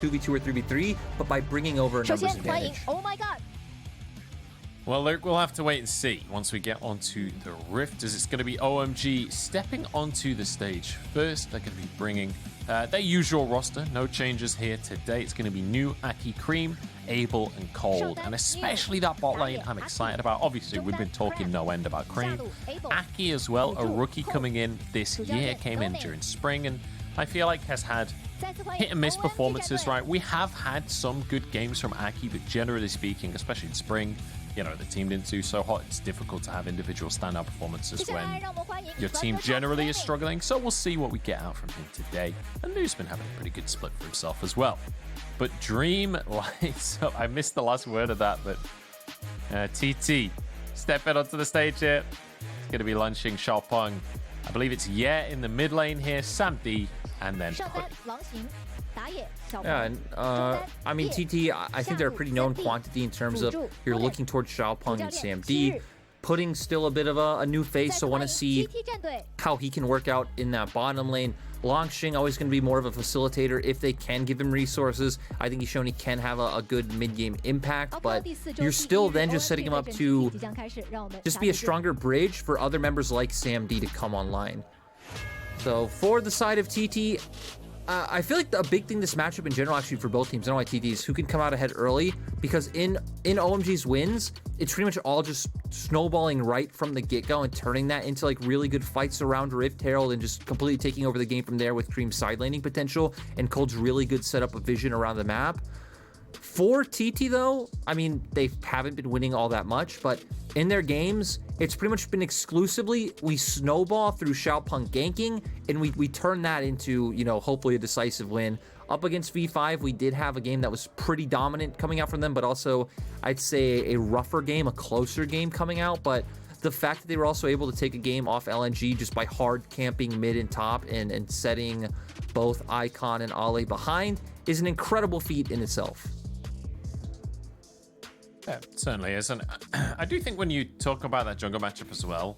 2v2 or 3v3, but by bringing over a numbers advantage. Oh my god. Well, Luke, we'll have to wait and see once we get onto the Rift, as it's going to be OMG stepping onto the stage first. They're going to be bringing their usual roster. No changes here today. It's going to be new, Aki, Cream, Abel, and Cold. And especially that bot lane I'm excited about. Obviously, we've been talking no end about Cream. Aki as well, a rookie coming in this year, came in during spring, and I feel like has had hit and miss performances, right? We have had some good games from Aki, but generally speaking, especially in spring, you know, the team didn't do so hot. It's difficult to have individual standout performances when your team generally is struggling. So we'll see what we get out from him today. And Nu's been having a pretty good split for himself as well. But Dream lights up. I missed the last word of that, but TT stepping onto the stage here. It's going to be launching Xiaopeng. I believe it's in the mid lane here, Sam D, and then Put. Yeah, and I mean, TT, I think they're a pretty known quantity in terms of you're looking towards Xiaopeng and Sam D. Putting still a bit of a new face, so want to see how he can work out in that bottom lane. Longxing always going to be more of a facilitator if they can give him resources. I think he's shown he can have a good mid-game impact, but you're still then just setting him up to just be a stronger bridge for other members like Sam D to come online. So for the side of TT, I feel like a big thing this matchup in general, actually, for both teams, I don't know why TT is who can come out ahead early, because in OMG's wins, it's pretty much all just snowballing right from the get-go and turning that into like really good fights around Rift Herald and just completely taking over the game from there with Cream's side laning potential and Cold's really good setup of vision around the map. For TT though, I mean, they haven't been winning all that much, but in their games, it's pretty much been exclusively we snowball through Xiaopeng ganking, and we turn that into, you know, hopefully a decisive win. Up against V5, we did have a game that was pretty dominant coming out from them, but also I'd say a rougher game, a closer game coming out. But the fact that they were also able to take a game off LNG just by hard camping mid and top and setting both Icon and Ale behind is an incredible feat in itself. Yeah, it certainly is. And I do think when you talk about that jungle matchup as well,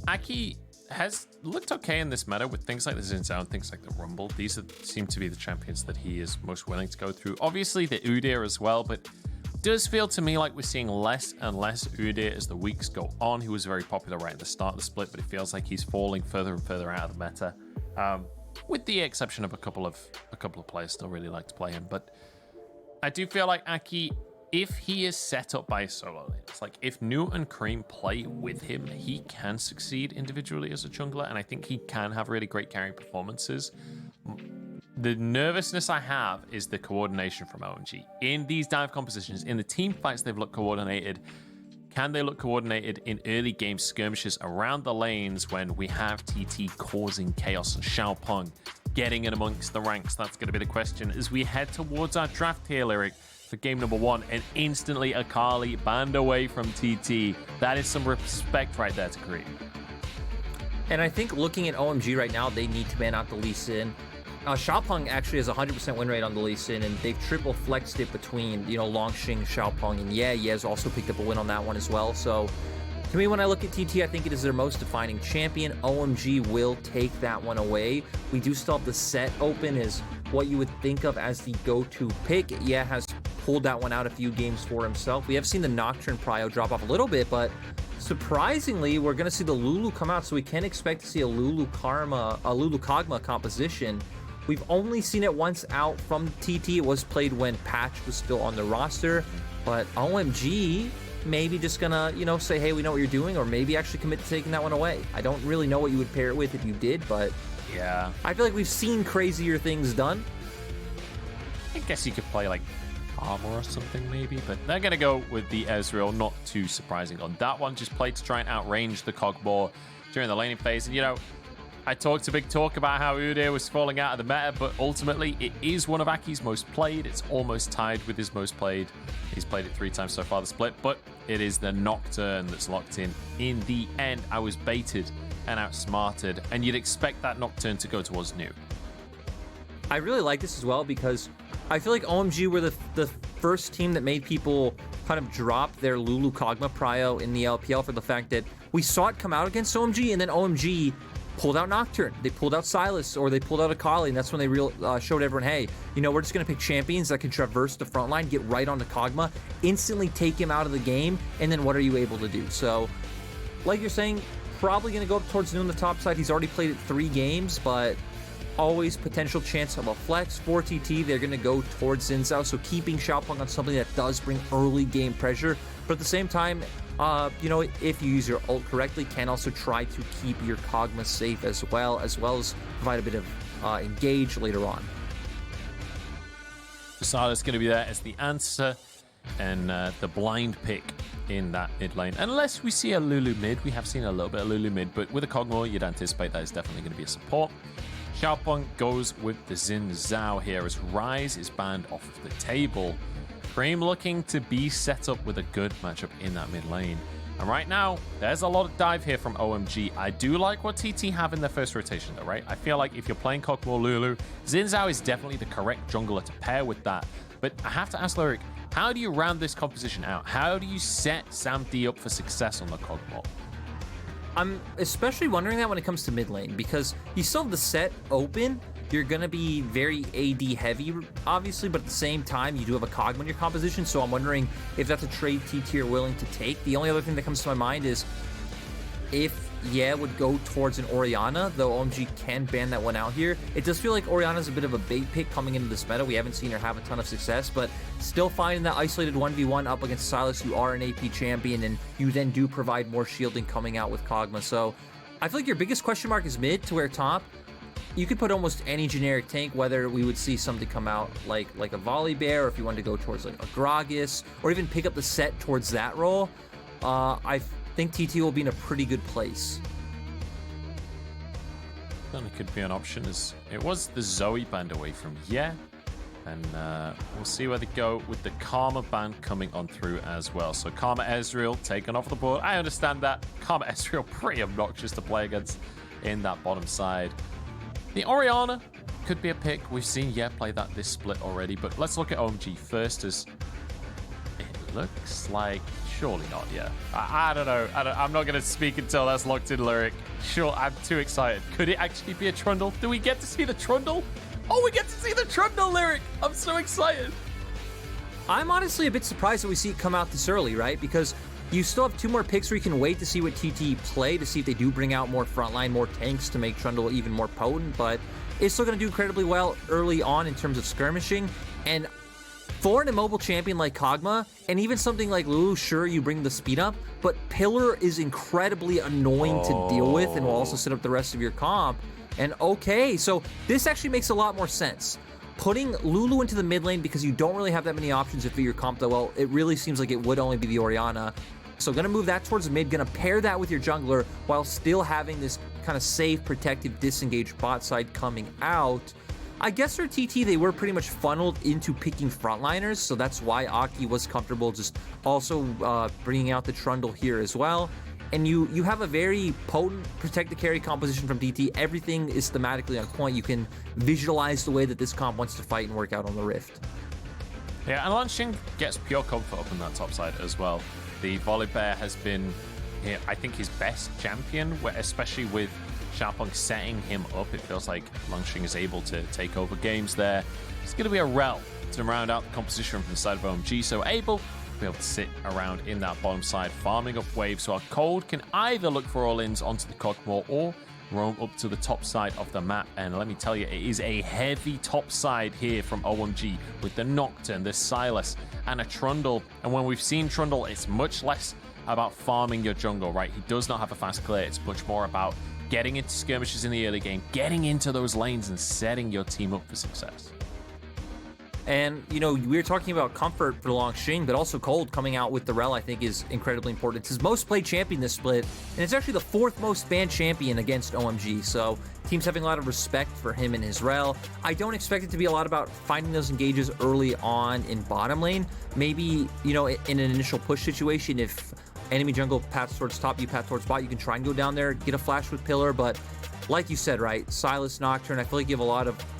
Aki has looked okay in this meta with things like the Xin Zhao, things like the Rumble. These seem to be the champions that he is most willing to go through. Obviously, the Udyr as well, but it does feel to me like we're seeing less and less Udyr as the weeks go on. He was very popular right at the start of the split, but it feels like he's falling further and further out of the meta. With the exception of a couple of players still really like to play him. But I do feel like Aki, if he is set up by a solo lane, it's like if Nu and Cream play with him, he can succeed individually as a jungler, and I think he can have really great carrying performances. The nervousness I have is the coordination from OMG. In these dive compositions, in the team fights, they've looked coordinated. Can they look coordinated in early game skirmishes around the lanes when we have TT causing chaos and Xiaopeng getting in amongst the ranks? That's going to be the question as we head towards our draft here, Lyric, for game number 1, and instantly Akali banned away from TT. That is some respect right there to Cream. And I think looking at OMG right now, they need to ban out the Lee Sin. Xiaopeng actually has a 100% win rate on the Lee Sin, and they've triple flexed it between, you know, Longxing, Xiaopeng, and Yez also picked up a win on that one as well. So to me, when I look at TT, I think it is their most defining champion. OMG will take that one away. We do still have the set open as what you would think of as the go-to pick. Has pulled that one out a few games for himself. We have seen the Nocturne Prio drop off a little bit, but surprisingly, we're going to see the Lulu come out, so we can expect to see a Lulu Kog'Maw composition. We've only seen it once out from TT. It was played when Patch was still on the roster, but OMG maybe just gonna, you know, say, hey, we know what you're doing, or maybe actually commit to taking that one away. I don't really know what you would pair it with if you did, but yeah, I feel like we've seen crazier things done. I guess you could play like Armor or something maybe, but they're gonna go with the Ezreal. Not too surprising on that one. Just played to try and outrange the Kog'Maw during the laning phase. And you know, I talked a big talk about how Udyr was falling out of the meta, but ultimately it is one of Aki's most played. It's almost tied with his most played. He's played it 3 times so far the split, but it is the Nocturne that's locked in. In the end, I was baited and outsmarted, and you'd expect that Nocturne to go towards Nu. I really like this as well because I feel like OMG were the first team that made people kind of drop their Lulu Kog'Maw prio in the LPL for the fact that we saw it come out against OMG, and then OMG pulled out Nocturne, they pulled out Silas, or they pulled out Akali, and that's when they showed everyone, hey, you know, we're just going to pick champions that can traverse the front line, get right onto Kog'Maw, instantly take him out of the game, and then what are you able to do? So, like you're saying, probably going to go up towards noon on the top side. He's already played it 3 games, but always potential chance of a flex. For TT, they're going to go towards Xin Zhao, so keeping Xiaopeng on something that does bring early game pressure, but at the same time, you know, if you use your ult correctly, can also try to keep your Kog'Maw safe as well as provide a bit of engage later on. Fasada's going to be there as the answer, and the blind pick in that mid lane. Unless we see a Lulu mid, we have seen a little bit of Lulu mid, but with a Kog'Maw, you'd anticipate that is definitely going to be a support. Xiaopeng goes with the Xin Zhao here as Ryze is banned off of the table. Cream looking to be set up with a good matchup in that mid lane. And right now, there's a lot of dive here from OMG. I do like what TT have in their first rotation though, right? I feel like if you're playing Kog'Maw Lulu, Xin Zhao is definitely the correct jungler to pair with that. But I have to ask Lyric, how do you round this composition out? How do you set Sam D up for success on the Kog'Maw? I'm especially wondering that when it comes to mid lane, because you still have the set open. You're going to be very AD heavy, obviously, but at the same time, you do have a Kog'Maw in your composition, so I'm wondering if that's a trade TT are willing to take. The only other thing that comes to my mind is if would go towards an Orianna, though OMG can ban that one out here. It does feel like Orianna's a bit of a bait pick coming into this meta. We haven't seen her have a ton of success, but still finding that isolated 1v1 up against Silas, you are an AP champion, and you then do provide more shielding coming out with Kog'Maw. So I feel like your biggest question mark is mid to where top. You could put almost any generic tank, whether we would see something come out like a Volibear, or if you wanted to go towards like a Gragas, or even pick up the set towards that role. I think TT will be in a pretty good place. Certainly could be an option, as it was the Zoe band away from and we'll see where they go with the Karma band coming on through as well. So Karma Ezreal taken off the board. I understand that. Karma Ezreal pretty obnoxious to play against in that bottom side. The Orianna could be a pick. We've seen play that this split already, but let's look at OMG first, as it looks like surely not. I don't know. I'm not going to speak until that's locked in, Lyric. Sure, I'm too excited. Could it actually be a Trundle? Do we get to see the Trundle? Oh, we get to see the Trundle, Lyric. I'm so excited. I'm honestly a bit surprised that we see it come out this early, right? Because you still have 2 more picks where you can wait to see what TT play, to see if they do bring out more frontline, more tanks to make Trundle even more potent, but it's still going to do incredibly well early on in terms of skirmishing. And for an immobile champion like Kog'Maw, and even something like Lulu, sure, you bring the speed up, but Pillar is incredibly annoying to deal with and will also set up the rest of your comp. And okay, so this actually makes a lot more sense. Putting Lulu into the mid lane because you don't really have that many options if your comp though, well, it really seems like it would only be the Orianna. So gonna move that towards the mid, gonna pair that with your jungler while still having this kind of safe, protective, disengaged bot side coming out. I guess for TT, they were pretty much funneled into picking frontliners, so that's why Aki was comfortable just also bringing out the Trundle here as well. And you have a very potent protect the carry composition from DT. Everything is thematically on point. You can visualize the way that this comp wants to fight and work out on the Rift. Yeah, and Lanxing gets pure comfort up on that top side as well. The Volibear has been, I think, his best champion, especially with Xiaopeng setting him up. It feels like Lanxing is able to take over games there. It's going to be a Rel to round out the composition from the side of OMG, so able to be able to sit around in that bottom side, farming up waves, so our Cold can either look for all-ins onto the Kog'Maw or roam up to the top side of the map. And let me tell you, it is a heavy top side here from OMG with the Nocturne, the Silas, and a Trundle. And when we've seen Trundle, it's much less about farming your jungle, right? He does not have a fast clear. It's much more about getting into skirmishes in the early game, getting into those lanes and setting your team up for success. And, you know, we were talking about comfort for Lanxing, but also Cold coming out with the Rel, I think, is incredibly important. It's his most played champion this split, and it's actually the 4th most banned champion against OMG, so teams having a lot of respect for him and his Rel. I don't expect it to be a lot about finding those engages early on in bottom lane. Maybe, you know, in an initial push situation, if enemy jungle paths towards top, you path towards bot, you can try and go down there, get a flash with Pillar, but like you said, right, Silas, Nocturne, I feel like you have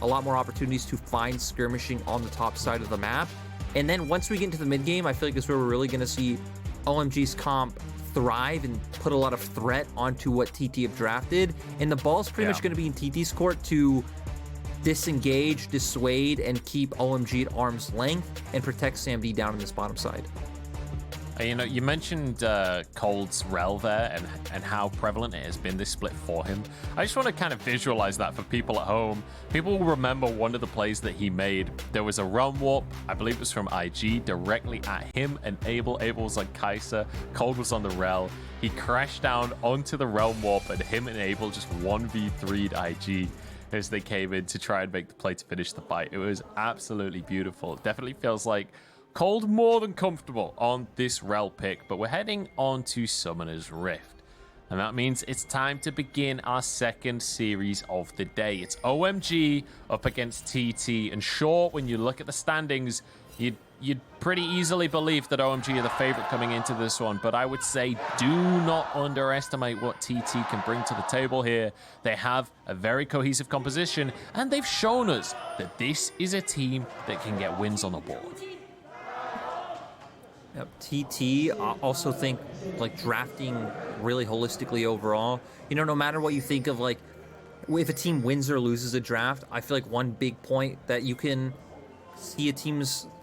a lot more opportunities to find skirmishing on the top side of the map. And then once we get into the mid game, I feel like that's where we're really going to see OMG's comp thrive and put a lot of threat onto what TT have drafted. And the ball's pretty much going to be in TT's court to disengage, dissuade, and keep OMG at arm's length and protect SamD down in this bottom side. You know, you mentioned Cold's rel there and how prevalent it has been, this split for him. I just want to kind of visualize that for people at home. People will remember one of the plays that he made. There was a realm warp, I believe it was from IG, directly at him and Abel. Abel was on Kai'Sa, Cold was on the rel. He crashed down onto the realm warp and him and Abel just 1v3'd IG as they came in to try and make the play to finish the fight. It was absolutely beautiful. It definitely feels like Cold more than comfortable on this rel pick, but we're heading on to Summoner's Rift. And that means it's time to begin our second series of the day. It's OMG up against TT. And sure, when you look at the standings, you'd pretty easily believe that OMG are the favorite coming into this one. But I would say do not underestimate what TT can bring to the table here. They have a very cohesive composition, and they've shown us that this is a team that can get wins on the board. Yep. TT, also think like drafting really holistically overall. You know, no matter what you think of, like if a team wins or loses a draft, I feel like one big point that you can see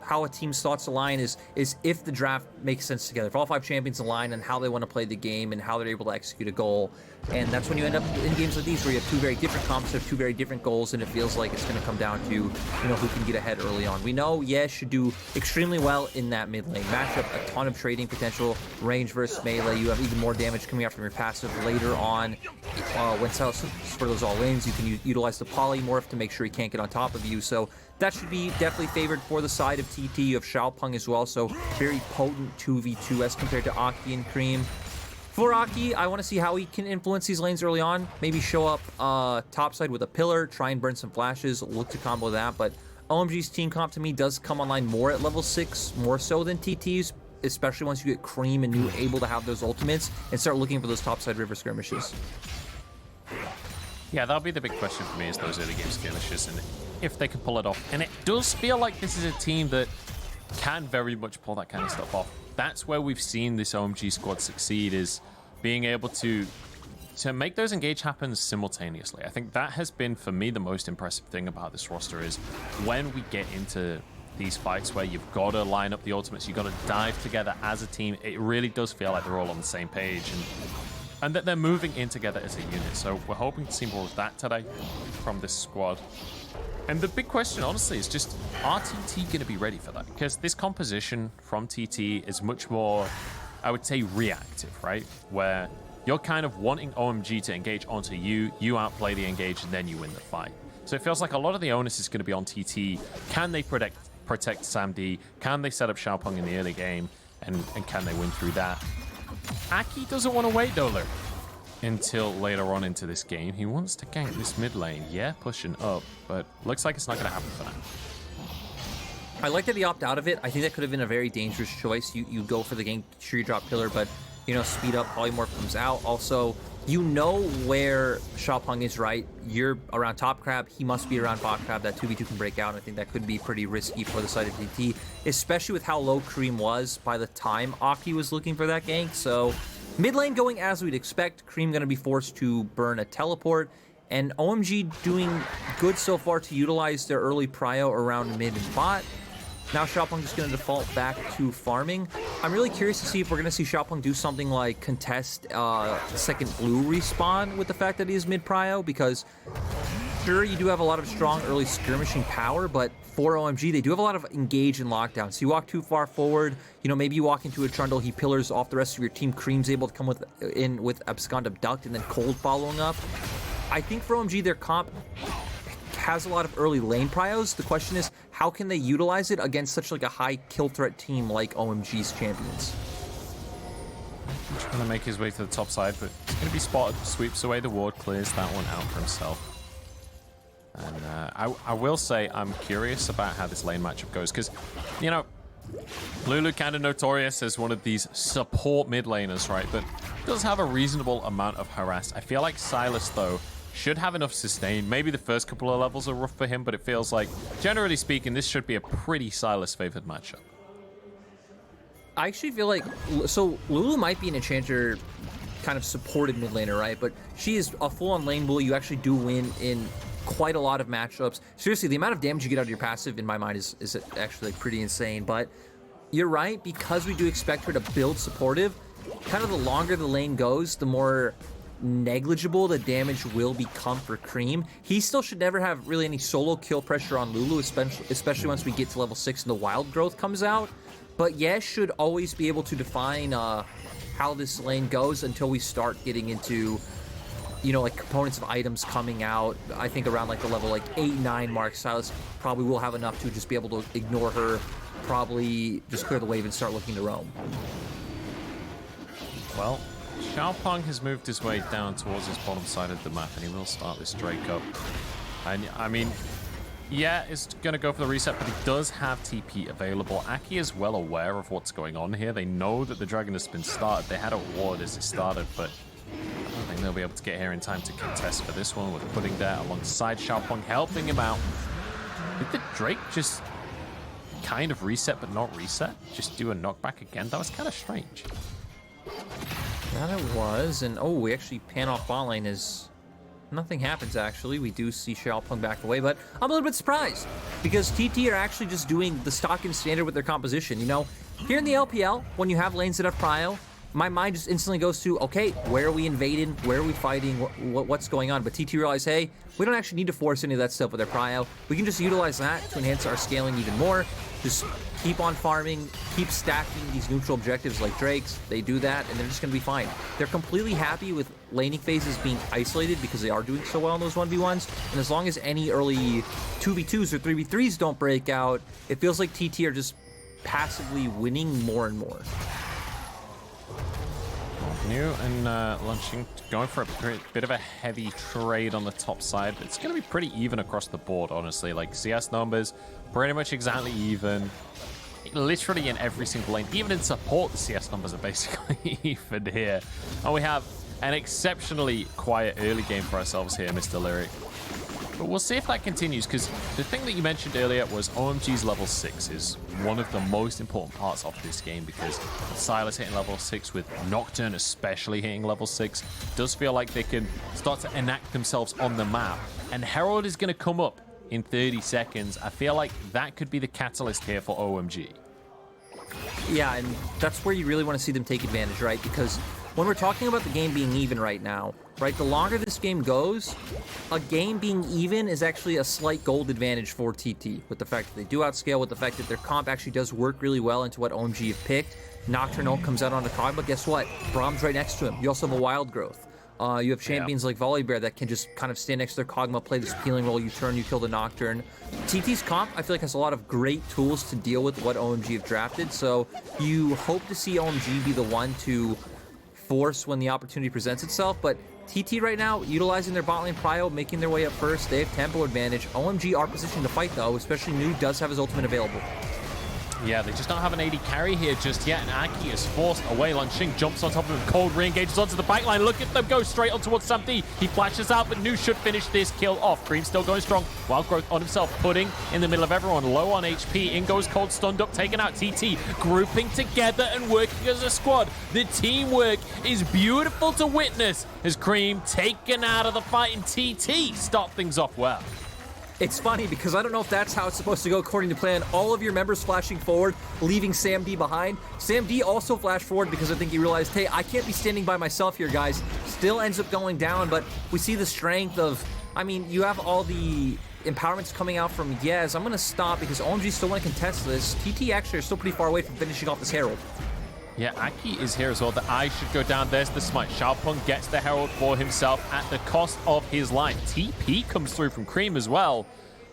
how a team's thoughts align is if the draft makes sense together. If all 5 champions align and how they want to play the game and how they're able to execute a goal. And that's when you end up in games like these where you have 2 very different comps, have 2 very different goals, and it feels like it's going to come down to, you know, who can get ahead early on. We know Yes should do extremely well in that mid lane. Matchup, a ton of trading potential, range versus melee. You have even more damage coming out from your passive later on. When Silas for those all lanes, you can utilize the polymorph to make sure he can't get on top of you. So that should be definitely favored for the side of TT. You have Xiaopeng as well, so very potent 2v2 as compared to Aki and Cream. For Aki, I want to see how he can influence these lanes early on. Maybe show up topside with a pillar, try and burn some flashes, look to combo that. But OMG's team comp to me does come online more at level 6, more so than TT's, especially once you get Cream and you able to have those ultimates and start looking for those topside river skirmishes. Yeah, that'll be the big question for me, is those early game skirmishes and if they can pull it off. And it does feel like this is a team that can very much pull that kind of stuff off. That's where we've seen this OMG squad succeed, is being able to make those engage happen simultaneously. I think that has been, for me, the most impressive thing about this roster is when we get into these fights where you've got to line up the ultimates, you've got to dive together as a team. It really does feel like they're all on the same page and that they're moving in together as a unit. So we're hoping to see more of that today from this squad. And the big question, honestly, is just, are TT going to be ready for that? Because this composition from TT is much more, I would say, reactive, right? Where you're kind of wanting OMG to engage onto you, you outplay the engage, and then you win the fight. So it feels like a lot of the onus is going to be on TT. Can they protect SamD? Can they set up Xiaopeng in the early game? And can they win through that? Aki doesn't want to wait, though, until later on into this game. He wants to gank this mid lane. Yeah, pushing up, but looks like it's not going to happen for now. I like that he opted out of it. I think that could have been a very dangerous choice. You go for the gank, sure you drop pillar, but, you know, speed up, polymorph comes out. Also, you know where Xiaopeng is, right? You're around top crab, he must be around bot crab. That 2v2 can break out, and I think that could be pretty risky for the side of TT, especially with how low Cream was by the time Aki was looking for that gank. So mid lane going as we'd expect. Cream going to be forced to burn a teleport, and OMG doing good so far to utilize their early prio around mid and bot. Now Xiaopeng just going to default back to farming. I'm really curious to see if we're going to see Xiaopeng do something like contest second blue respawn with the fact that he is mid prio, because sure, you do have a lot of strong early skirmishing power, but for OMG, they do have a lot of engage and lockdown. So you walk too far forward, you know, maybe you walk into a trundle, he pillars off the rest of your team, Cream's able to come in with Abscond Abduct, and then Cold following up. I think for OMG, their comp has a lot of early lane prios. The question is, how can they utilize it against such like a high kill threat team like OMG's champions? He's trying to make his way to the top side, but he's going to be spotted. Sweeps away the ward, clears that one out for himself. And I will say I'm curious about how this lane matchup goes, because, you know, Lulu kind of notorious as one of these support mid laners, right? But does have a reasonable amount of harass. I feel like Silas, though, should have enough sustain. Maybe the first couple of levels are rough for him, but it feels like, generally speaking, this should be a pretty Silas-favored matchup. I actually feel like, so Lulu might be an enchanter kind of supported mid laner, right? But she is a full-on lane bully. You actually do win in quite a lot of matchups. Seriously, the amount of damage you get out of your passive, in my mind, is actually pretty insane. But you're right, because we do expect her to build supportive, kind of the longer the lane goes, the more negligible the damage will become for Cream. He still should never have really any solo kill pressure on Lulu, especially once we get to level 6 and the wild growth comes out. But Yes should always be able to define how this lane goes until we start getting into, you know, like components of items coming out. I think around like the level like 8, 9 mark, Silas probably will have enough to just be able to ignore her, probably just clear the wave and start looking to roam. Well, Xiaopeng has moved his way down towards his bottom side of the map, and he will start this Drake up. And I mean, yeah, it's going to go for the reset, but he does have TP available. Aki is well aware of what's going on here. They know that the Dragon has been started. They had a ward as it started, but I don't think they'll be able to get here in time to contest for this one, with Pudding there alongside Xiaopeng, helping him out. Did the Drake just kind of reset but not reset? Just do a knockback again? That was kind of strange. That it was, and oh, we actually pan off bot lane as nothing happens, actually. We do see Xiaopeng back away, but I'm a little bit surprised because TT are actually just doing the stock and standard with their composition. You know, here in the LPL, when you have lanes that have prio, my mind just instantly goes to, okay, where are we invading? Where are we fighting? What's going on? But TT realized, hey, we don't actually need to force any of that stuff with our prio. We can just utilize that to enhance our scaling even more. Just keep on farming, keep stacking these neutral objectives like Drake's. They do that, and they're just going to be fine. They're completely happy with laning phases being isolated because they are doing so well in those 1v1s. And as long as any early 2v2s or 3v3s don't break out, it feels like TT are just passively winning more and more. New and launching, going for a bit of a heavy trade on the top side. It's going to be pretty even across the board, honestly. Like, CS numbers, pretty much exactly even. Literally in every single lane. Even in support, the CS numbers are basically even here. And we have an exceptionally quiet early game for ourselves here, Mr. Lyric. But we'll see if that continues, because the thing that you mentioned earlier was OMG's level 6 is one of the most important parts of this game, because Silas hitting level 6 with Nocturne especially hitting level 6 does feel like they can start to enact themselves on the map. And Herald is going to come up in 30 seconds. I feel like that could be the catalyst here for OMG. Yeah, and that's where you really want to see them take advantage, right? Because when we're talking about the game being even right now, right, the longer this game goes, a game being even is actually a slight gold advantage for TT, with the fact that they do outscale, with the fact that their comp actually does work really well into what OMG have picked. Nocturnal comes out on the cog, but guess what? Brahm's right next to him. You also have a wild growth. You have champions like Volibear that can just kind of stand next to their Kog'Maw, play this healing role, you turn, you kill the Nocturne. TT's comp, I feel like, has a lot of great tools to deal with what OMG have drafted, so you hope to see OMG be the one to force when the opportunity presents itself, but TT right now, utilizing their bot lane prio, making their way up first. They have tempo advantage. OMG are positioned to fight, though, especially Nu does have his ultimate available. Yeah, they just don't have an AD carry here just yet, and Aki is forced away. Lanxing jumps on top of him, cold re-engages onto the backline. Look at them go straight on towards Samdi. He flashes out, but Nu should finish this kill off. Cream still going strong. Wild growth on himself, Pudding in the middle of everyone, low on HP. In goes Cold, stunned up, taking out TT. Grouping together and working as a squad. The teamwork is beautiful to witness as Cream taken out of the fight, and TT start things off well. It's funny because I don't know if that's how it's supposed to go according to plan. All of your members flashing forward, leaving Sam D behind. Sam D also flashed forward because I think he realized, hey, I can't be standing by myself here, guys. Still ends up going down, but we see the strength of, I mean, you have all the empowerments coming out from Yes. I'm going to stop because OMG still want to contest this. TT actually are still pretty far away from finishing off this Herald. Yeah, Aki is here as well. The eye should go down. There's the smite. Xiaopeng gets the Herald for himself at the cost of his life. TP comes through from Cream as well.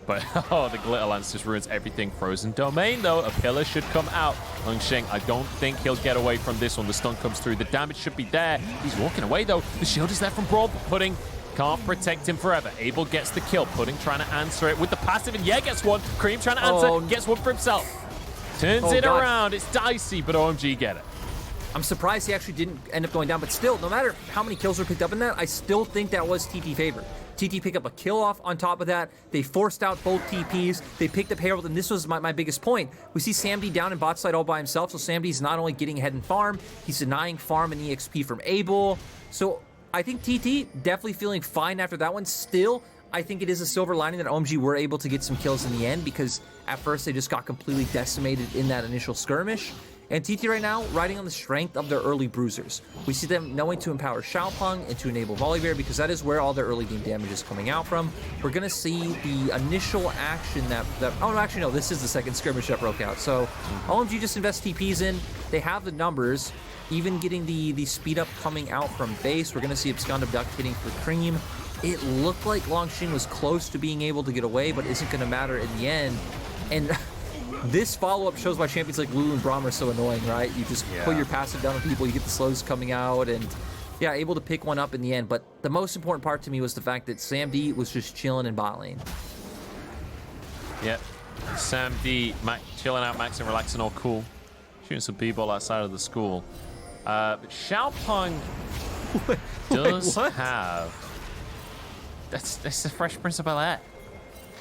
But, oh, the Glitter Lance just ruins everything. Frozen Domain, though. A pillar should come out. Lanxing, I don't think he'll get away from this one. The stun comes through. The damage should be there. He's walking away, though. The shield is there from Brawl. Pudding can't protect him forever. Abel gets the kill. Pudding trying to answer it with the passive, and yeah, gets one. Cream trying to answer, gets one for himself. Turns it around. It's dicey, but OMG get it. I'm surprised he actually didn't end up going down, but still, no matter how many kills were picked up in that, I still think that was TT favor. TT picked up a kill off on top of that. They forced out both TPs. They picked up Herald, and this was my biggest point. We see SamD down in bot side all by himself, so SamD's not only getting ahead in farm, he's denying farm and EXP from Abel. So I think TT definitely feeling fine after that one. Still, I think it is a silver lining that OMG were able to get some kills in the end, because at first they just got completely decimated in that initial skirmish. And TT right now, riding on the strength of their early bruisers. We see them knowing to empower Xiaopeng and to enable Volibear, because that is where all their early game damage is coming out from. We're going to see the initial action that... Oh, no, actually, no, this is the second skirmish that broke out. So OMG just invests TPs in. They have the numbers, even getting the speed up coming out from base. We're going to see Abscond Abduct hitting for Cream. It looked like Longxin was close to being able to get away, but isn't going to matter in the end. And... this follow-up shows why champions like Lulu and Braum are so annoying, right? You just put your passive down on people, you get the slows coming out, and yeah, able to pick one up in the end. But the most important part to me was the fact that SamD was just chilling in bot lane. Yep. SamD chilling out, maxing, relaxing, all cool. Shooting some b-ball outside of the school. But Xiaopeng does have... That's the Fresh Prince of Bel-Air.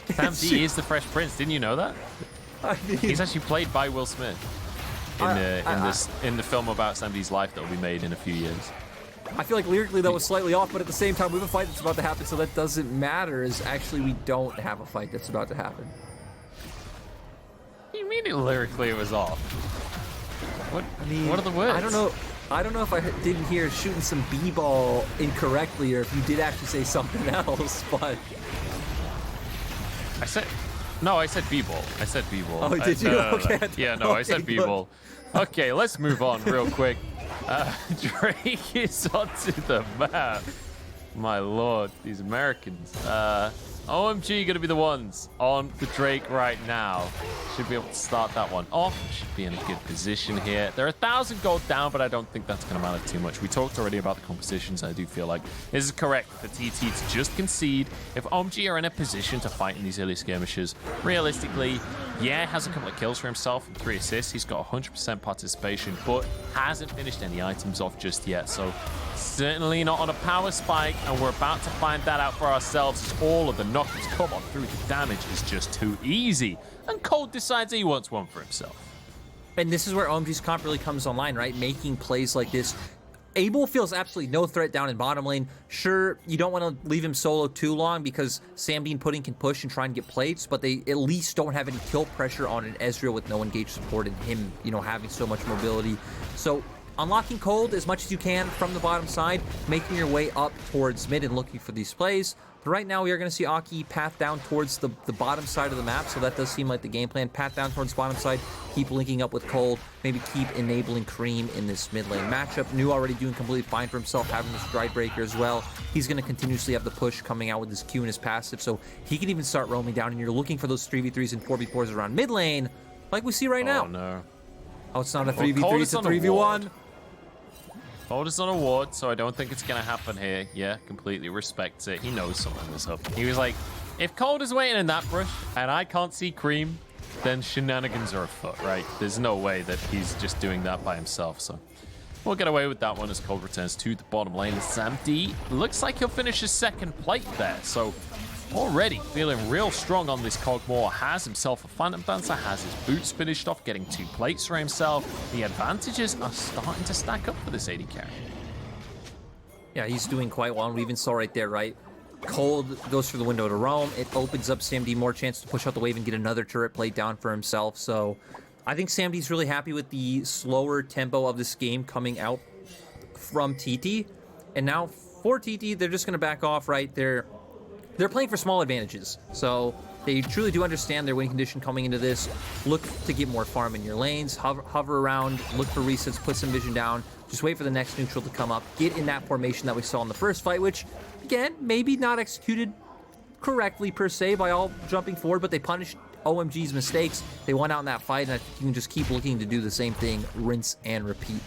SamD is the Fresh Prince. Didn't you know that? I mean, he's actually played by Will Smith in the film about SamD's life that will be made in a few years. I feel like lyrically that was slightly off, but at the same time, we have a fight that's about to happen, so that doesn't matter. Is actually we don't have a fight that's about to happen. You mean it lyrically it was off? What? I mean, what are the words? I don't know. I don't know if I didn't hear shooting some b-ball incorrectly, or if you did actually say something else, but I said. No, I said b-ball. I said b-ball. Oh, did you? No. Okay. Yeah, no, I said b-ball. Okay, let's move on real quick. Drake is onto the map. My lord, these Americans. OMG going to be the ones on the Drake right now. Should be able to start that one off. Should be in a good position here. They're 1,000 gold down, but I don't think that's going to matter too much. We talked already about the compositions. I do feel like this is correct for TT to just concede. If OMG are in a position to fight in these early skirmishes, realistically, yeah, has a couple of kills for himself and 3 assists. He's got 100% participation, but hasn't finished any items off just yet. So certainly not on a power spike, and we're about to find that out for ourselves as all of the knockers come on through. The damage is just too easy, and Cold decides he wants one for himself. And this is where OMG's comp really comes online, right? Making plays like this. Abel feels absolutely no threat down in bottom lane. Sure, you don't want to leave him solo too long because SamD and Pudding can push and try and get plates, but they at least don't have any kill pressure on an Ezreal with no engaged support and him, you know, having so much mobility. So unlocking Cold as much as you can from the bottom side, making your way up towards mid and looking for these plays. But right now we are going to see Aki path down towards the bottom side of the map, so that does seem like the game plan. Path down towards the bottom side, keep linking up with Cold, maybe keep enabling Cream in this mid lane matchup. New already doing completely fine for himself, having this Stride Breaker as well. He's going to continuously have the push coming out with his Q and his passive, so he can even start roaming down, and you're looking for those 3v3s and 4v4s around mid lane, like we see right now. Oh, no. Oh, it's not a 3v3, it's a 3v1. Cold is on a ward, so I don't think it's going to happen here. Yeah, completely respects it. He knows something was up. He was like, if Cold is waiting in that brush and I can't see Cream, then shenanigans are afoot, right? There's no way that he's just doing that by himself, so we'll get away with that one as Cold returns to the bottom lane. SamD looks like he'll finish his second plate there, so already feeling real strong on this Cogmore. Has himself a Phantom Dancer, has his boots finished off, getting 2 plates for himself. The advantages are starting to stack up for this AD carry. Yeah, he's doing quite well, and we even saw right there, right? Cold goes through the window to roam. It opens up SamD more chance to push out the wave and get another turret plate down for himself. So I think SamD's really happy with the slower tempo of this game coming out from TT. And now for TT, they're just going to back off, right? They're playing for small advantages, so they truly do understand their winning condition coming into this. Look to get more farm in your lanes, hover around, look for resets, put some vision down, just wait for the next neutral to come up, get in that formation that we saw in the first fight, which, again, maybe not executed correctly per se by all jumping forward, but they punished OMG's mistakes. They went out in that fight, and I think you can just keep looking to do the same thing, rinse and repeat.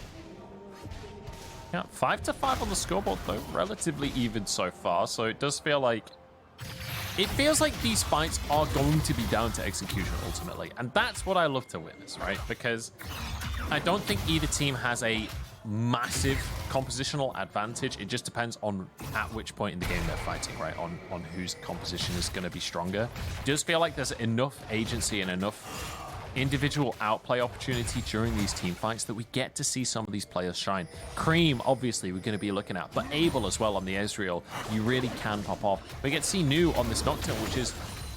Yeah, 5-5 on the scoreboard, though. Relatively even so far, so it does feel like these fights are going to be down to execution ultimately, and that's what I love to witness, right? Because I don't think either team has a massive compositional advantage. It just depends on at which point in the game they're fighting, right? On whose composition is going to be stronger. It does feel like there's enough agency and enough individual outplay opportunity during these team fights that we get to see some of these players shine. Cream, obviously, we're going to be looking at, but Abel as well on the Ezreal, you really can pop off. We get to see New on this Nocturne, which has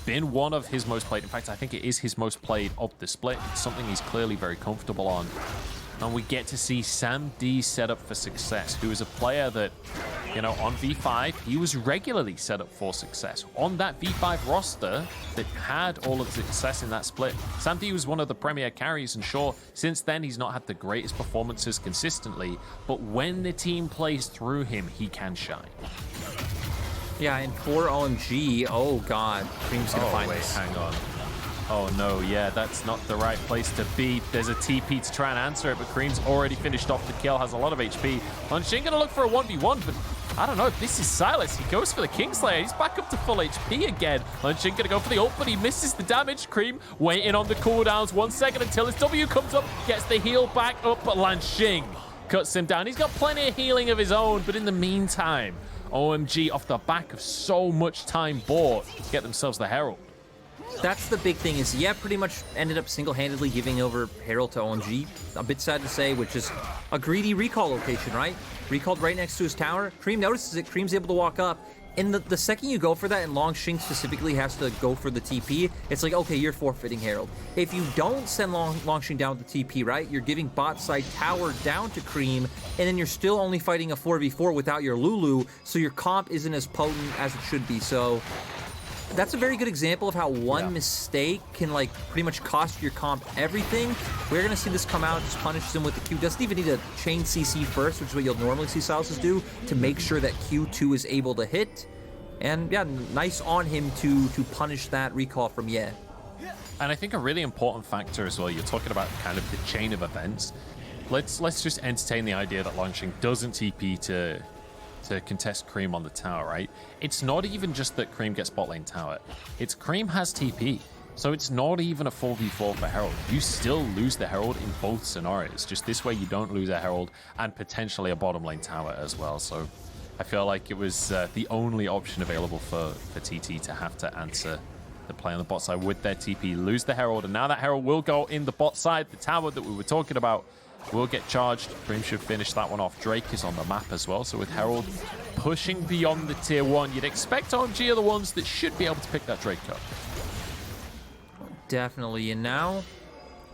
been one of his most played. In fact, I think it is his most played of the split. It's something he's clearly very comfortable on. And we get to see Sam D set up for success, who is a player that, you know, on V5, he was regularly set up for success. On that V5 roster that had all of the success in that split, Sam D was one of the premier carries, and sure, since then he's not had the greatest performances consistently, but when the team plays through him, he can shine. Yeah, and for OMG, oh god, Cream's gonna find this. Hang on. Oh no, yeah, that's not the right place to be. There's a TP to try and answer it, but Cream's already finished off the kill, has a lot of HP. Lunching gonna look for a 1v1, but I don't know if this is Silas. He goes for the Kingslayer. He's back up to full HP again. Lunching gonna go for the ult, but he misses the damage. Cream waiting on the cooldowns. 1 second until his W comes up, gets the heal back up, but Lanxing cuts him down. He's got plenty of healing of his own, but in the meantime, OMG, off the back of so much time bought, get themselves the Herald. That's the big thing is, yeah, pretty much ended up single-handedly giving over Herald to OMG. A bit sad to say, which is a greedy recall location, right? Recalled right next to his tower. Cream notices it. Cream's able to walk up. And the second you go for that, and Lanxing specifically has to go for the TP, it's like, okay, you're forfeiting Herald. If you don't send Lanxing down with the TP, right, you're giving bot side tower down to Cream, and then you're still only fighting a 4v4 without your Lulu, so your comp isn't as potent as it should be. So that's a very good example of how one mistake can, like, pretty much cost your comp everything. We're going to see this come out, just punishes him with the Q. Doesn't even need a chain CC first, which is what you'll normally see Silas do, to make sure that Q2 is able to hit. And, yeah, nice on him to punish that recall from Ye. And I think a really important factor as well, you're talking about kind of the chain of events. Let's just entertain the idea that Lanxing doesn't TP to contest Cream on the tower, right? It's not even just that Cream gets bot lane tower. It's Cream has TP. So it's not even a 4v4 for Herald. You still lose the Herald in both scenarios. Just this way you don't lose a Herald and potentially a bottom lane tower as well. So I feel like it was the only option available for TT to have to answer the play on the bot side with their TP. Lose the Herald, and now that Herald will go in the bot side. The tower that we were talking about will get charged. Cream should finish that one off. Drake is on the map as well, so with Herald pushing beyond the tier 1, you'd expect OMG are the ones that should be able to pick that Drake up. Definitely, and now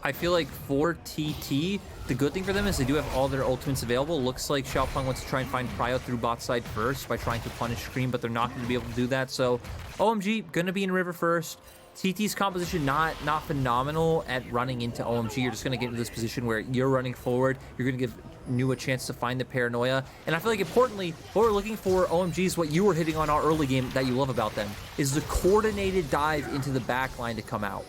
I feel like for TT, the good thing for them is they do have all their ultimates available. Looks like Xiaopeng wants to try and find Prio through bot side first by trying to punish Cream, but they're not going to be able to do that. So OMG going to be in river first. TT's composition not phenomenal at running into OMG. You're just going to get into this position where you're running forward. You're going to give New a chance to find the paranoia. And I feel like importantly, what we're looking for OMG is what you were hitting on our early game that you love about them, is the coordinated dive into the back line to come out.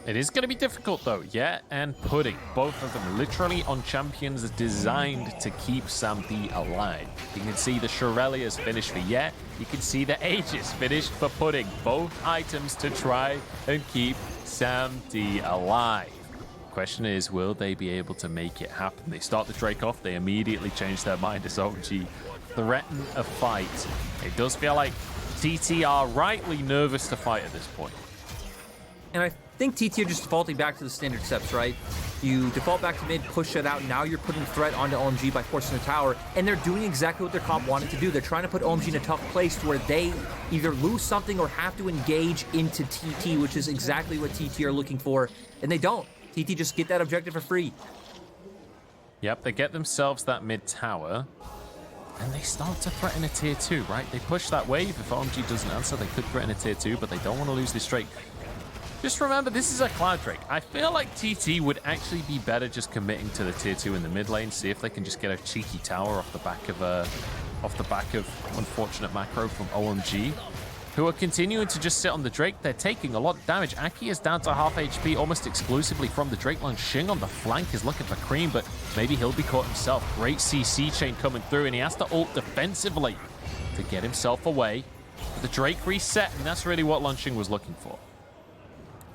It is going to be difficult though. Yeah, and Pudding, both of them literally on champions designed to keep Sam D alive. You can see the Shurelya's finished for Yeah. You can see the Aegis finished for Pudding. Both items to try and keep Sam D alive. Question is, will they be able to make it happen? They start the Drake off, they immediately change their mind as OMG threaten a fight. It does feel like TT are rightly nervous to fight at this point. And I think TT are just defaulting back to the standard steps, right? You default back to mid, push it out. Now you're putting threat onto OMG by forcing the tower, and they're doing exactly what their comp wanted to do. They're trying to put OMG in a tough place to where they either lose something or have to engage into TT, which is exactly what TT are looking for, and they don't. TT just get that objective for free. Yep, they get themselves that mid tower, and they start to threaten a tier 2, right? They push that wave. If OMG doesn't answer, they could threaten a tier 2, but they don't want to lose this Drake. Just remember, this is a Cloud Drake. I feel like TT would actually be better just committing to the tier 2 in the mid lane, see if they can just get a cheeky tower off the back of unfortunate macro from OMG, who are continuing to just sit on the Drake. They're taking a lot of damage. Aki is down to half HP almost exclusively from the Drake line. Xing on the flank is looking for Cream, but maybe he'll be caught himself. Great CC chain coming through, and he has to ult defensively to get himself away. The Drake reset, and that's really what Lanxing was looking for.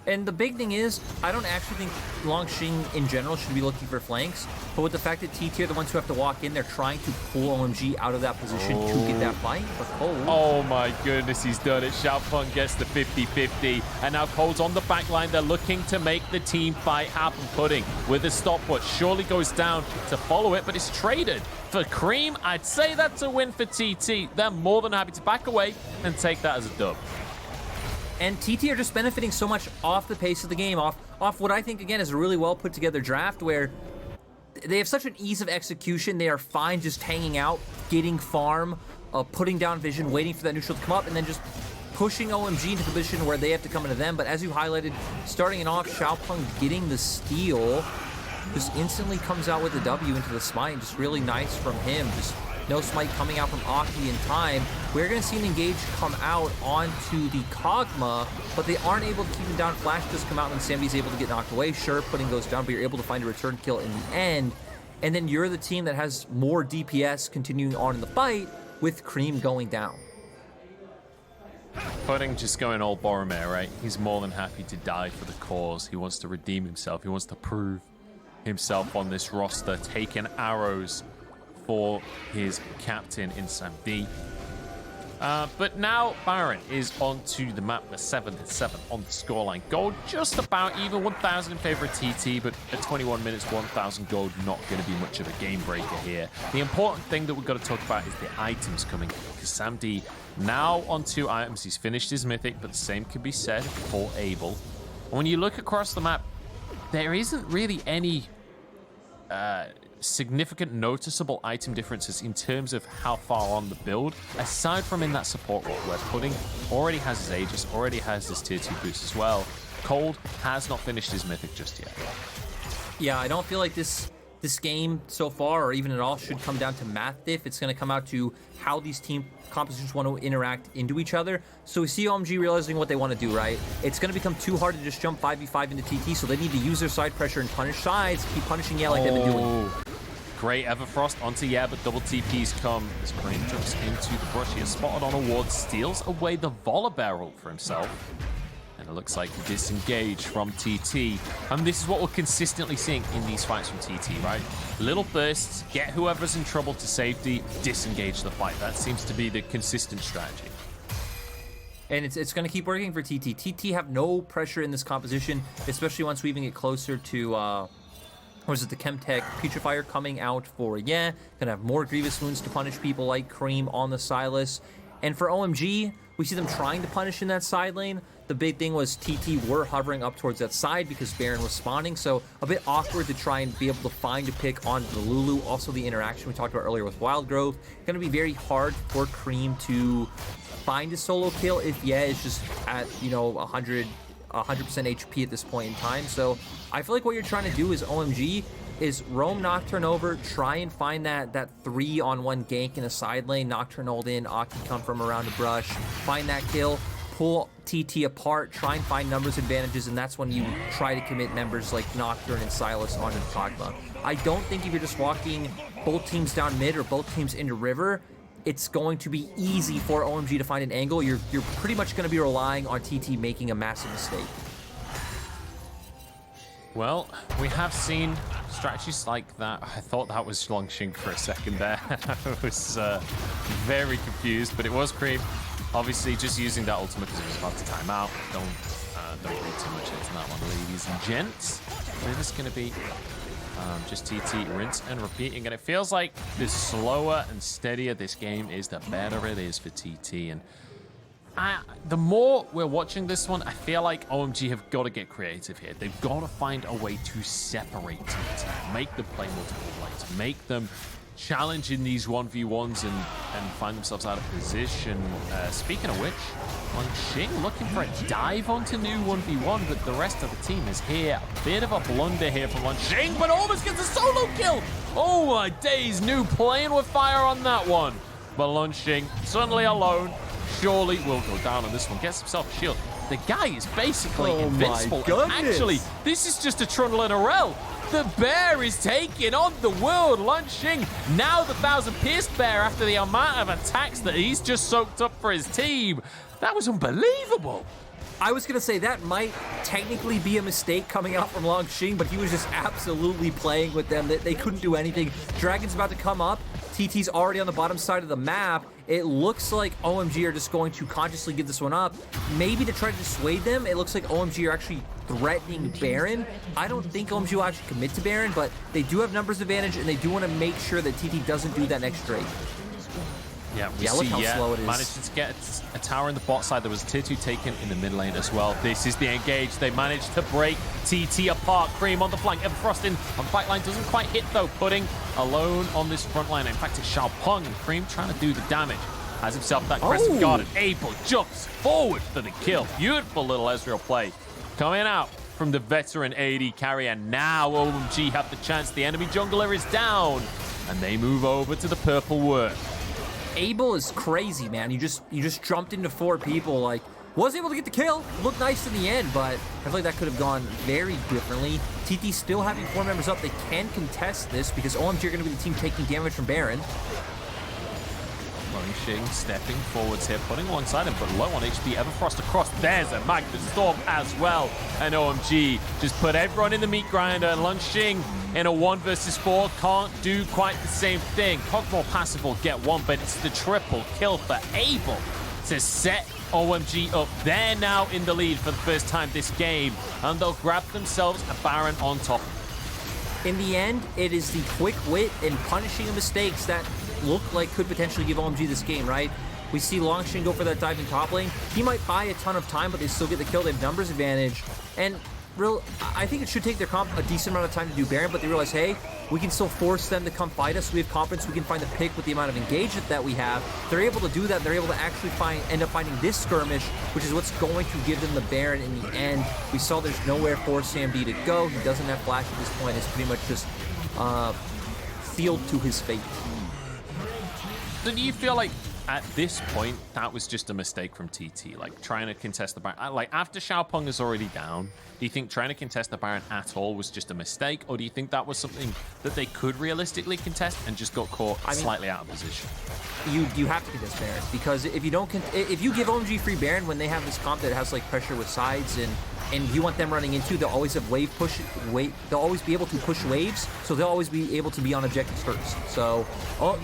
And the big thing is, I don't actually think Longxing in general should be looking for flanks, but with the fact that TT are the ones who have to walk in, they're trying to pull OMG out of that position to get that fight. But Cold... Oh my goodness, he's done it. Xiaopeng gets the 50-50, and now Cold's on the back line. They're looking to make the team fight happen. Pudding with a stopwatch surely goes down to follow it, but it's traded for Cream. I'd say that's a win for TT. They're more than happy to back away and take that as a dub. And TT are just benefiting so much off the pace of the game, off what I think, again, is a really well put together draft where they have such an ease of execution. They are fine just hanging out, getting farm, putting down vision, waiting for that neutral to come up, and then just pushing OMG into the position where they have to come into them. But as you highlighted, starting it off, Xiaopeng getting the steal, just instantly comes out with the W into the smite. Just really nice from him. Just no smite coming out from Aki in time. We're going to see an engage come out onto the Kog'Maw, but they aren't able to keep him down. Flash does come out, and Sambi's able to get knocked away. Sure, Pudding goes down, but you're able to find a return kill in the end. And then you're the team that has more DPS continuing on in the fight, with Cream going down. Pudding just going all Boromir, right? He's more than happy to die for the cause. He wants to redeem himself. He wants to prove himself on this roster, taking arrows for his captain in Sam D. But now Baron is onto the map, the 7-7 on the scoreline. Gold just about even, 1,000 in favor of TT, but at 21 minutes, 1,000 gold, not going to be much of a game breaker here. The important thing that we've got to talk about is the items coming, because Sam D now on 2 items. He's finished his mythic, but the same can be said for Abel. And when you look across the map, there isn't really any significant noticeable item differences in terms of how far on the build, aside from in that support role where Pudding already has his Aegis, already has his tier 2 boost as well. Cold has not finished his mythic just yet. Yeah, I don't feel like this game so far, or even at all, should come down to math diff. It's going to come out to how these team compositions want to interact into each other. So we see OMG realizing what they want to do, right? It's going to become too hard to just jump 5v5 into TT, so they need to use their side pressure and punish sides, keep punishing like they've been doing. Great Everfrost onto but double TPs come as Cream jumps into the brush. He is spotted on a ward, steals away the Vola barrel for himself. And it looks like disengage from TT. And this is what we're consistently seeing in these fights from TT, right? Little bursts, get whoever's in trouble to safety, disengage the fight. That seems to be the consistent strategy. And it's going to keep working for TT. TT have no pressure in this composition, especially once we even get closer to... Or is it the Chemtech Putrefier coming out for, gonna have more Grievous Wounds to punish people like Cream on the Sylas. And for OMG, we see them trying to punish in that side lane. The big thing was TT were hovering up towards that side because Baron was spawning, so a bit awkward to try and be able to find a pick on the Lulu. Also the interaction we talked about earlier with Wild Growth. Gonna be very hard for Cream to find a solo kill if is just at, 100% HP at this point in time. So I feel like what you're trying to do is OMG is roam Nocturne over, try and find that 3-on-1 gank in a side lane. Nocturne ult in, Aki come from around the brush, find that kill, pull TT apart, try and find numbers advantages, and that's when you try to commit members like Nocturne and Sylas onto the Kog'Maw. I don't think if you're just walking both teams down mid or both teams into river, it's going to be easy for OMG to find an angle. You're pretty much going to be relying on TT making a massive mistake. Well, we have seen strategies like that. I thought that was Longxing for a second there. I was very confused, but it was Cream. Obviously, just using that ultimate because it was about to time out. Don't read too much into that one, ladies and gents. This is going to be just TT, rinse and repeating. And it feels like the slower and steadier this game is, the better it is for TT. And the more we're watching this one, I feel like OMG have got to get creative here. They've got to find a way to separate TT, make them play multiple lanes, make them challenge in these 1v1s and find themselves out of position. Speaking of which, Longxing looking for a dive onto new 1v1, but the rest of the team is here. A bit of a blunder here from Longxing, but almost gets a solo kill. Oh my days, new playing with fire on that one. But Longxing suddenly alone, surely will go down on this one. Gets himself a shield. The guy is basically invincible. And actually, this is just a Trundle and a Rel. The bear is taking on the world. Longxing, now the 1,000 pierced bear after the amount of attacks that he's just soaked up for his team. That was unbelievable. I was going to say that might technically be a mistake coming out from Longxing, but he was just absolutely playing with them. They couldn't do anything. Dragon's about to come up. TT's already on the bottom side of the map. It looks like OMG are just going to consciously give this one up. Maybe to try to dissuade them, it looks like OMG are actually threatening Baron. I don't think OMG will actually commit to Baron, but they do have numbers advantage, and they do want to make sure that TT doesn't do that next Drake. Yeah, look how slow it is. Managed to get a tower in the bot side. There was a tier 2 taken in the mid lane as well. This is the engage. They managed to break TT apart. Cream on the flank. Everfrost in on the back line. Doesn't quite hit though. Pudding alone on this front line. In fact, it's Xiaopeng. Cream trying to do the damage. Has himself that Crescent Guard. Abel jumps forward for the kill. Beautiful little Ezreal play. Coming out from the veteran AD carrier. Now OMG have the chance. The enemy jungler is down. And they move over to the purple word. Abel is crazy, man. You just jumped into 4 people. Like, was able to get the kill. Looked nice in the end, but I feel like that could have gone very differently. TT still having 4 members up. They can contest this because OMG are going to be the team taking damage from Baron. Longxing stepping forwards here, putting alongside him, but low on HP. Everfrost across. There's a Magnet Storm as well. And OMG just put everyone in the meat grinder. And Longxing in a 1 versus 4 can't do quite the same thing. Cogmore passive will get 1, but it's the triple kill for Abel to set OMG up. They're now in the lead for the first time this game, and they'll grab themselves a Baron on top. In the end, it is the quick wit and punishing the mistakes that look like could potentially give OMG this game, right? We see Longxing go for that dive in top lane. He might buy a ton of time, but they still get the kill. They have numbers advantage. And I think it should take their comp a decent amount of time to do Baron, but they realize, hey, we can still force them to come fight us. We have confidence. We can find the pick with the amount of engagement that we have. They're able to do that. They're able to actually end up finding this skirmish, which is what's going to give them the Baron in the end. We saw there's nowhere for SamD to go. He doesn't have flash at this point. It's pretty much just sealed to his fate. So do you feel like at this point that was just a mistake from TT, like trying to contest the Baron? Like after Xiaopeng is already down, do you think trying to contest the Baron at all was just a mistake, or do you think that was something that they could realistically contest and just got caught slightly out of position? You have to contest Baron, because if you don't, if you give OMG free Baron when they have this comp that has like pressure with sides and you want them running into, they'll always have they'll always be able to push waves, so they'll always be able to be on objectives first. So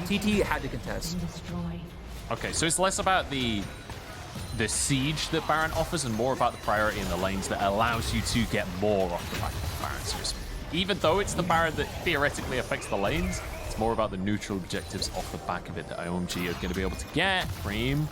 TT had to contest. Okay, so it's less about the siege that Baron offers and more about the priority in the lanes that allows you to get more off the back of the Baron. So even though it's the Baron that theoretically affects the lanes, it's more about the neutral objectives off the back of it that OMG are going to be able to get. Cream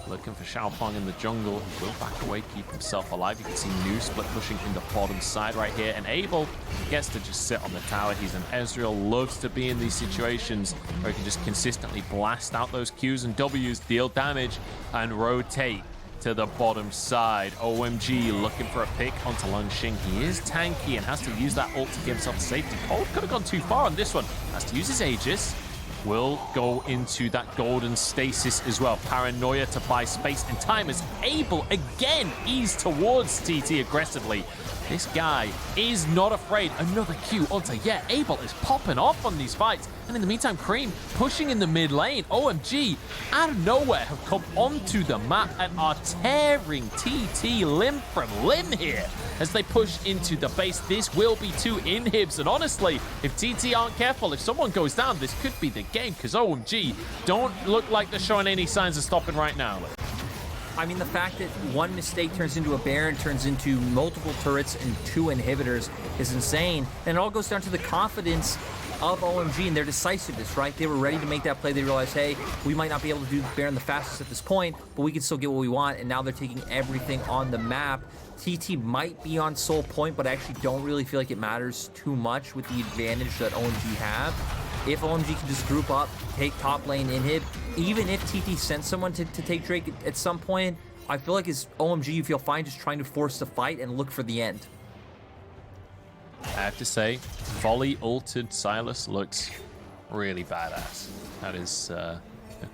looking for Xiaopeng in the jungle. He will back away, keep himself alive. You can see New split pushing in the bottom side right here. And Abel gets to just sit on the tower. He's an Ezreal, loves to be in these situations where he can just consistently blast out those Qs and Ws, deal damage, and rotate to the bottom side. OMG looking for a pick onto Longxing. He is tanky and has to use that ult to give himself safety. Cold could have gone too far on this one. Has to use his Aegis. Will go into that golden stasis as well. Paranoia to buy space and time as Abel again ease towards TT aggressively. This guy is not afraid. Another Q onto, yeah, Abel is popping off on these fights. And in the meantime, Cream pushing in the mid lane. OMG out of nowhere have come onto the map and are tearing TT limb from limb here as they push into the base. This will be 2 inhibs, and honestly, if TT aren't careful, if someone goes down, this could be the game, because OMG don't look like they're showing any signs of stopping right now. I mean, the fact that one mistake turns into a Baron, turns into multiple turrets and 2 inhibitors is insane. And it all goes down to the confidence of OMG and their decisiveness, right? They were ready to make that play. They realized, hey, we might not be able to do Baron the fastest at this point, but we can still get what we want. And now they're taking everything on the map. TT might be on sole point, but I actually don't really feel like it matters too much with the advantage that OMG have. If OMG can just group up, take top lane inhib, even if TT sends someone to take Drake at some point, I feel like as OMG, you feel fine just trying to force the fight and look for the end. I have to say, volley ulted Silas looks really badass. That is a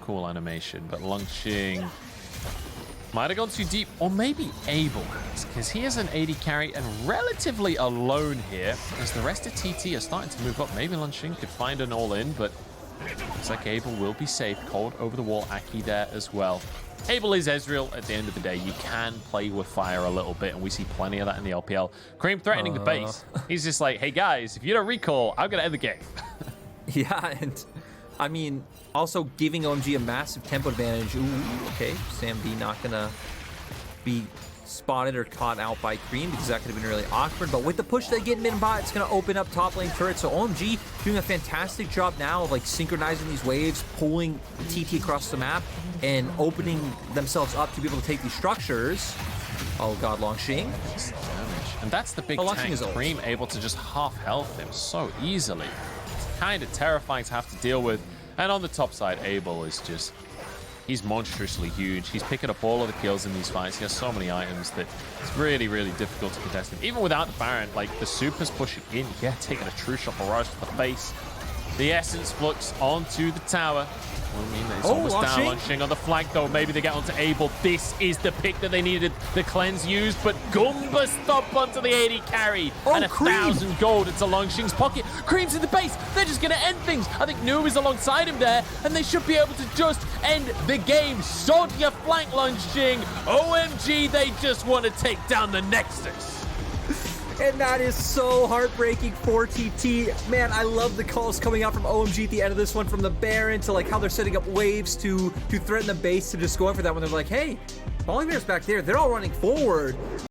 cool animation, but Longxing might have gone too deep, or maybe Abel has, because he is an AD carry and relatively alone here, as the rest of TT are starting to move up. Maybe Longxing could find an all-in, but Looks like Abel will be safe. Cold over the wall. Aki there as well. Abel is Ezreal at the end of the day. You can play with fire a little bit, and we see plenty of that in the LPL. Cream threatening the base. He's just like, hey guys, if you don't recall, I'm going to end the game. Yeah, and I mean, also giving OMG a massive tempo advantage. Ooh, okay. Sam D not going to be spotted or caught out by Cream because that could have been really awkward. But with the push they get mid and bot, it's going to open up top lane turret. So OMG doing a fantastic job now of like synchronizing these waves, pulling TT across the map, and opening themselves up to be able to take these structures. Oh god, Longxing. And that's the big tank. Cream able to just half health him so easily. It's kind of terrifying to have to deal with. And on the top side, Abel is just... he's monstrously huge. He's picking up all of the kills in these fights. He has so many items that it's really, really difficult to contest him. Even without the Baron, like the Super's pushing in. Yeah, taking a true shot barrage to the face. The Essence Flux onto the tower. I mean, it's almost down. Longxing on the flank, though. Maybe they get onto Abel. This is the pick that they needed. The cleanse used, but Gumba stop onto the AD carry. And 1,000 gold into Longxing's pocket. Cream's in the base. They're just going to end things. I think Noob is alongside him there, and they should be able to just end the game. Sod your flank, Longxing. OMG, they just want to take down the Nexus. And that is so heartbreaking for TT. Man, I love the calls coming out from OMG at the end of this one, from the Baron to like how they're setting up waves to threaten the base to just go in for that when they're like, hey, Polymere's back there. They're all running forward.